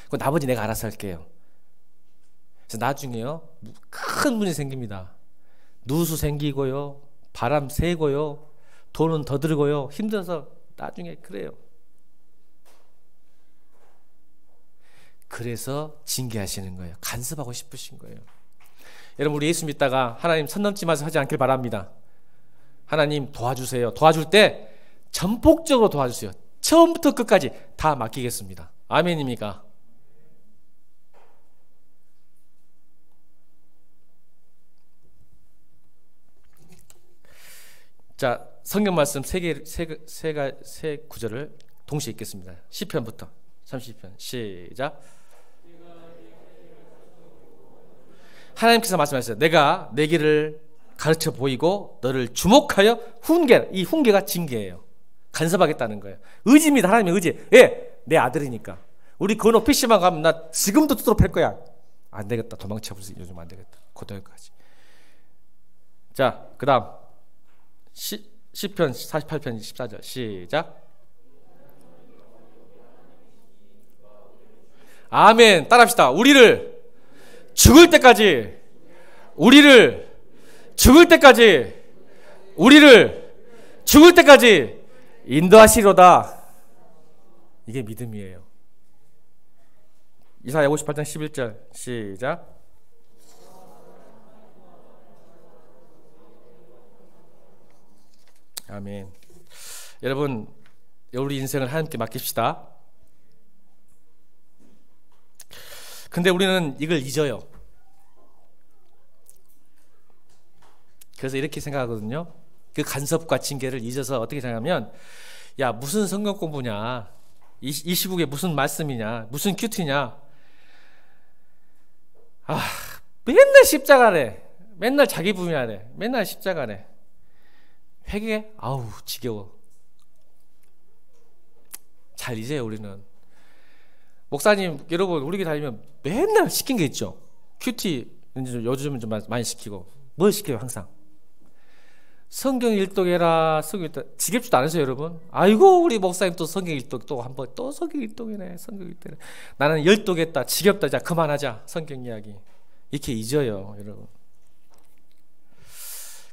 그 나머지 내가 알아서 할게요. 그래서 나중에요, 큰 문제 생깁니다. 누수 생기고요, 바람 새고요, 돈은 더 들고요, 힘들어서 나중에 그래요. 그래서 징계하시는 거예요. 간섭하고 싶으신 거예요. 여러분, 우리 예수 믿다가 하나님 선 넘지 마서 하지 않길 바랍니다. 하나님 도와주세요. 도와줄 때 전폭적으로 도와주세요. 처음부터 끝까지 다 맡기겠습니다. 아멘입니까? 자, 성경 말씀 세 구절을 동시에 읽겠습니다. 시편부터 30편 시작. 하나님께서 말씀하셨어요. 내가 내 길을 가르쳐 보이고 너를 주목하여 이 훈계가 징계예요. 간섭하겠다는 거예요. 의지입니다. 하나님의 의지. 예, 내 아들이니까. 우리 건호 PC방 가면 나 지금도 두드러 팰 거야. 안 되겠다. 도망쳐버려서 요즘 안 되겠다. 고등학교까지. 자, 그 다음 시편 48편 14절 시작. 아멘. 따라합시다. 우리를 죽을 때까지 인도하시리로다. 이게 믿음이에요. 이사야 58장 11절 시작. 아멘. 여러분, 우리 인생을 하나님께 맡깁시다. 근데 우리는 이걸 잊어요. 그래서 이렇게 생각하거든요. 그 간섭과 징계를 잊어서 어떻게 생각하면, 야, 무슨 성경 공부냐, 이 시국에 무슨 말씀이냐, 무슨 큐티냐, 아, 맨날 십자가래, 맨날 자기 분야래, 맨날 십자가래, 회개, 아우 지겨워. 잘 잊어요. 우리는 목사님 여러분, 우리 교회 다니면 맨날 시킨 게 있죠. 큐티 요즘은 좀 많이 시키고, 뭘 시켜요? 항상 성경 일독해라. 성경 일독 지겹지도 않으세요, 여러분? 아이고, 우리 목사님 또 성경 일독 또 한 번 또 성경 일독이네. 성경 일독. 나는 열독했다. 지겹다. 자, 그만하자. 성경 이야기. 이렇게 잊어요, 여러분.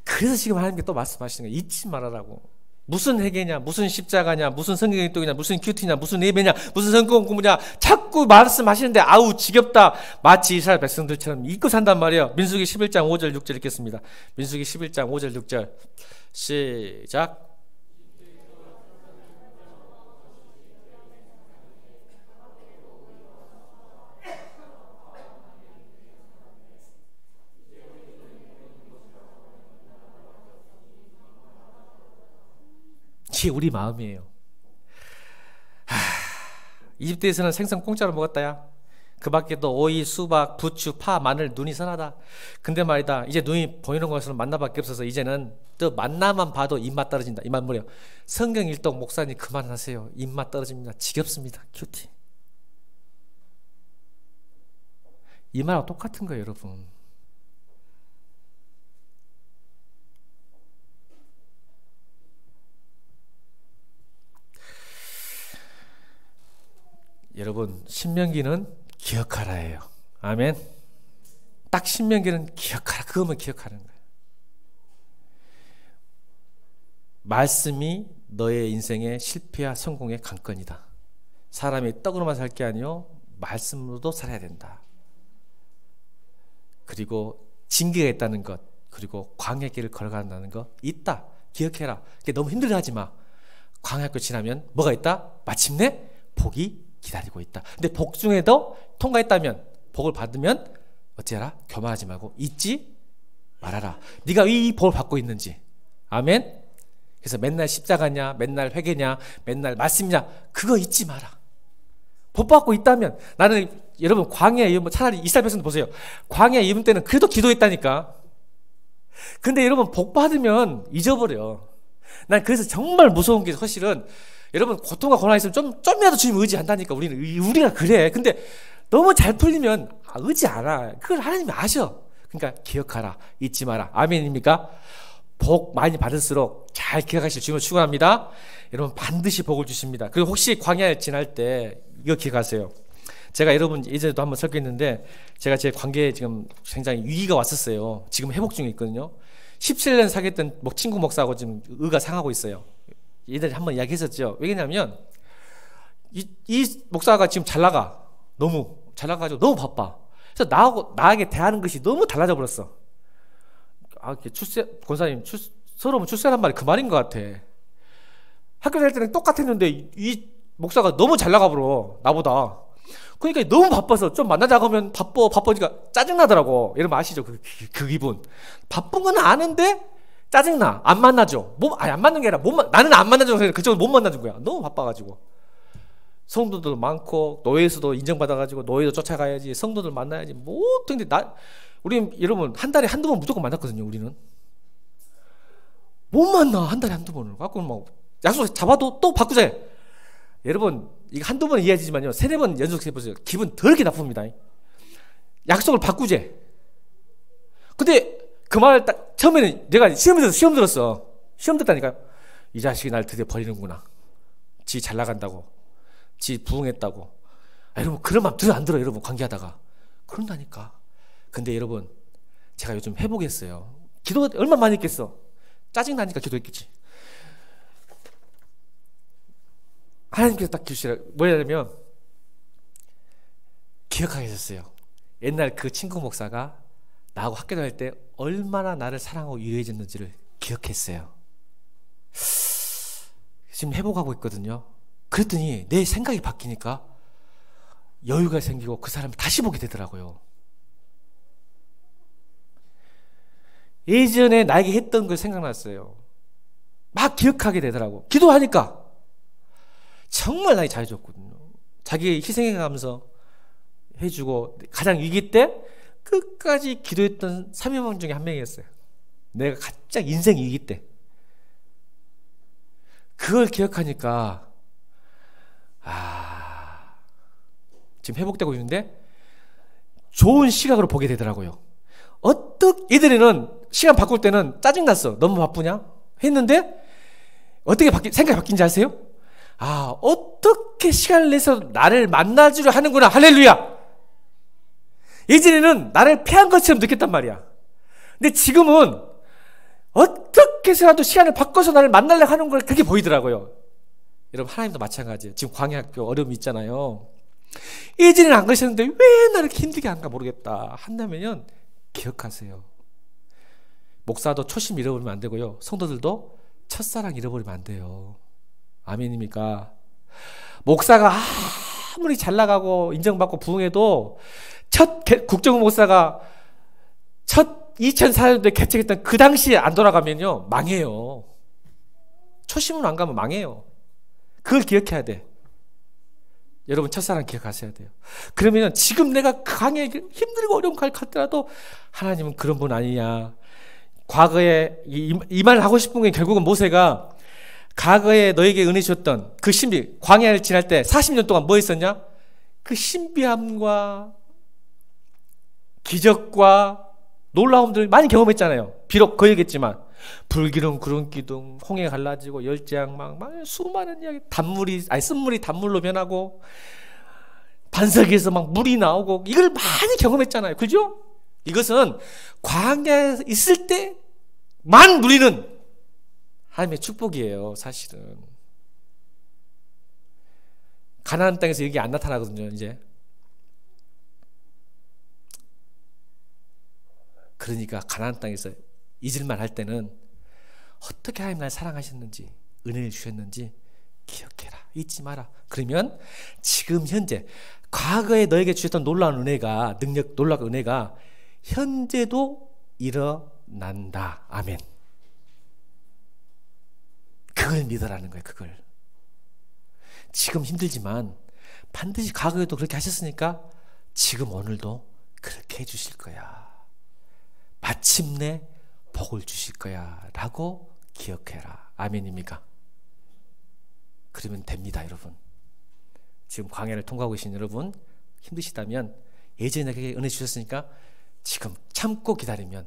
그래서 지금 하나님께 또 말씀하시는 거예요. 잊지 말아라고. 무슨 회개냐, 무슨 십자가냐, 무슨 성경일독이냐, 무슨 큐티냐, 무슨 예배냐, 무슨 성경 공부냐 자꾸 말씀하시는데 아우 지겹다. 마치 이스라엘 백성들처럼 잊고 산단 말이에요. 민수기 11장 5절 6절 읽겠습니다. 민수기 11장 5절 6절 시작. 이게 우리 마음이에요. 이집트에서는 생선 공짜로 먹었다야. 그 밖에도 오이, 수박, 부추, 파, 마늘, 눈이 선하다. 근데 말이다, 이제 눈이 보이는 것은 만나밖에 없어서 이제는 또 만나만 봐도 입맛 떨어진다. 이 말 뭐래요? 성경 일독 목사님 그만하세요. 입맛 떨어집니다. 지겹습니다. 큐티. 이 말하고 똑같은 거예요, 여러분. 여러분, 신명기는 기억하라예요. 아멘. 딱 신명기는 기억하라. 그것만 기억하는 거예요. 말씀이 너의 인생의 실패와 성공의 관건이다. 사람이 떡으로만 살 게 아니요 말씀으로도 살아야 된다. 그리고 징계가 있다는 것, 그리고 광야 길을 걸어간다는 것 있다. 기억해라. 너무 힘들어하지 마. 광야 길 지나면 뭐가 있다? 마침내 복이 기다리고 있다. 근데 복 중에도 통과했다면, 복을 받으면 어찌하라? 교만하지 말고 잊지 말아라. 네가 왜 이 복을 받고 있는지. 아멘. 그래서 맨날 십자가냐, 맨날 회개냐, 맨날 말씀이냐, 그거 잊지 마라. 복 받고 있다면. 나는 여러분 광야에 입으면 차라리 이스라엘 백성들 보세요. 광야에 입은 때는 그래도 기도했다니까. 근데 여러분 복 받으면 잊어버려. 난 그래서 정말 무서운 게 사실은 여러분 고통과 고난이 있으면 좀이라도 주님 의지한다니까. 우리가 그래. 근데 너무 잘 풀리면 의지 않아. 그걸 하나님이 아셔. 그러니까 기억하라. 잊지 마라. 아멘입니까? 복 많이 받을수록 잘 기억하실 주님을 축원합니다. 여러분 반드시 복을 주십니다. 그리고 혹시 광야에 지날 때 이거 기억하세요. 제가 여러분 예전에도 한번 설교했는데 제가 제 관계에 지금 굉장히 위기가 왔었어요. 지금 회복 중에 있거든요. 17년 사귀었던 친구 목사하고 지금 의가 상하고 있어요. 예전에 한번 이야기했었죠. 왜냐면 이 목사가 지금 잘 나가. 너무 잘 나가지고 너무 바빠. 그래서 나에게 대하는 것이 너무 달라져 버렸어. 권사님 서러우면 출세란 말이 그 말인 것 같아. 학교 다닐 때는 똑같았는데 이 목사가 너무 잘 나가버려 나보다. 그러니까 너무 바빠서 좀 만나자고 하면 바쁘니까 짜증나더라고. 여러분 아시죠? 그 기분. 바쁜 건 아는데 짜증나. 안 만나죠. 안 맞는 게 아니라 나는 안 만나줘. 그쪽은 못 만나준 거야. 너무 바빠가지고. 성도들 많고 노예에서도 인정받아가지고 노예도 쫓아가야지. 성도들 만나야지. 근데 우리 여러분 한 달에 한두 번 무조건 만났거든요. 우리는 못 만나. 한 달에 한두 번을 갖고 약속 잡아도 또 바꾸자. 여러분 이거 한두 번 이해하지만요 3-4번 연속 해보세요. 기분 더럽게 나쁩니다. 약속을 바꾸재. 근데 그 말을 딱 처음에는 내가 시험 들었어. 시험 듣다니까. 이 자식이 날 드디어 버리는구나. 지 잘 나간다고, 지 부흥했다고. 여러분 그런 마음 들어 안 들어? 여러분 관계하다가 그런다니까. 근데 여러분 제가 요즘 회복했어요. 기도가 얼마나 많이 했겠어. 짜증나니까 기도했겠지. 하나님께서 딱 주시라. 뭐냐면 기억하게 하셨어요. 옛날 그 친구 목사가 나하고 학교 다닐 때 얼마나 나를 사랑하고 유해졌는지를 기억했어요. 지금 회복하고 있거든요. 그랬더니 내 생각이 바뀌니까 여유가 생기고 그 사람을 다시 보게 되더라고요. 예전에 나에게 했던 걸 생각났어요. 막 기억하게 되더라고. 기도하니까 정말 나에게 잘해줬거든요. 자기 희생해가면서 해주고 가장 위기 때 끝까지 기도했던 3인방 중에 한 명이었어요. 내가 가장 인생 위기 때 그걸 기억하니까 지금 회복되고 있는데 좋은 시각으로 보게 되더라고요. 이들은 시간 바꿀 때는 짜증났어. 너무 바쁘냐? 했는데 어떻게 생각이 바뀐지 아세요? 어떻게 시간을 내서 나를 만나주려 하는구나. 할렐루야. 예전에는 나를 패한 것처럼 느꼈단 말이야. 근데 지금은 어떻게 어떻게 해서라도 시간을 바꿔서 나를 만나려고 하는 걸 그게 보이더라고요. 여러분, 하나님도 마찬가지예요. 지금 광야학교 어려움이 있잖아요. 예전에는 안 그러셨는데 왜 나를 이렇게 힘들게 한가 모르겠다 한다면 기억하세요. 목사도 초심 잃어버리면 안 되고요. 성도들도 첫사랑 잃어버리면 안 돼요. 아멘입니까? 목사가 아무리 잘 나가고 인정받고 부흥해도 첫 국정원 목사가 첫 2004년도에 개척했던 그 당시에 안 돌아가면요 망해요. 초심으로 안 가면 망해요. 그걸 기억해야 돼. 여러분, 첫사랑 기억하셔야 돼요. 그러면 지금 내가 강에 힘들고 어려운 갈 갔더라도 하나님은 그런 분 아니냐. 과거에 이 말을 하고 싶은 게 결국은 모세가 과거에 너에게 은혜 주셨던 그 신비, 광야를 지날 때 40년 동안 뭐 했었냐? 그 신비함과 기적과 놀라움들을 많이 경험했잖아요. 비록 거역했지만 불기둥, 구름기둥, 홍해 갈라지고 열재앙막, 수많은 이야기, 쓴물이 단물로 변하고 반석에서 막 물이 나오고 이걸 많이 경험했잖아요. 그죠? 이것은 광야에 있을 때만 누리는 하나님의 축복이에요. 사실은 가나안 땅에서 이게 안 나타나거든요. 이제 그러니까 가나안 땅에서 잊을만 할 때는 어떻게 하나님 날 사랑하셨는지, 은혜를 주셨는지 기억해라. 잊지 마라. 그러면 지금 현재 과거에 너에게 주셨던 놀라운 은혜가, 놀라운 은혜가 현재도 일어난다. 아멘. 그걸 믿으라는 거예요. 그걸. 지금 힘들지만 반드시 과거에도 그렇게 하셨으니까 지금 오늘도 그렇게 해주실 거야. 마침내 복을 주실 거야 라고 기억해라. 아멘입니까? 그러면 됩니다. 여러분, 지금 광야를 통과하고 계신 여러분, 힘드시다면 예전에 그렇게 은혜 주셨으니까 지금 참고 기다리면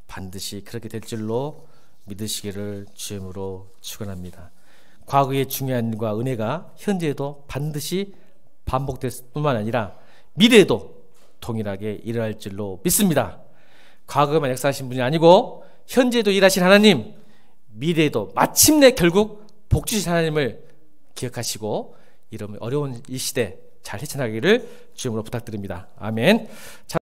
반드시 그렇게 될 줄로 믿으시기를 주님으로 축원합니다. 과거의 중요한 일과 은혜가 현재에도 반드시 반복될 뿐만 아니라 미래에도 동일하게 일어날 줄로 믿습니다. 과거에만 역사하신 분이 아니고 현재도 일하신 하나님, 미래에도 마침내 결국 복 주신 하나님을 기억하시고 이런 어려운 이 시대 잘 헤쳐나가기를 주님으로 부탁드립니다. 아멘.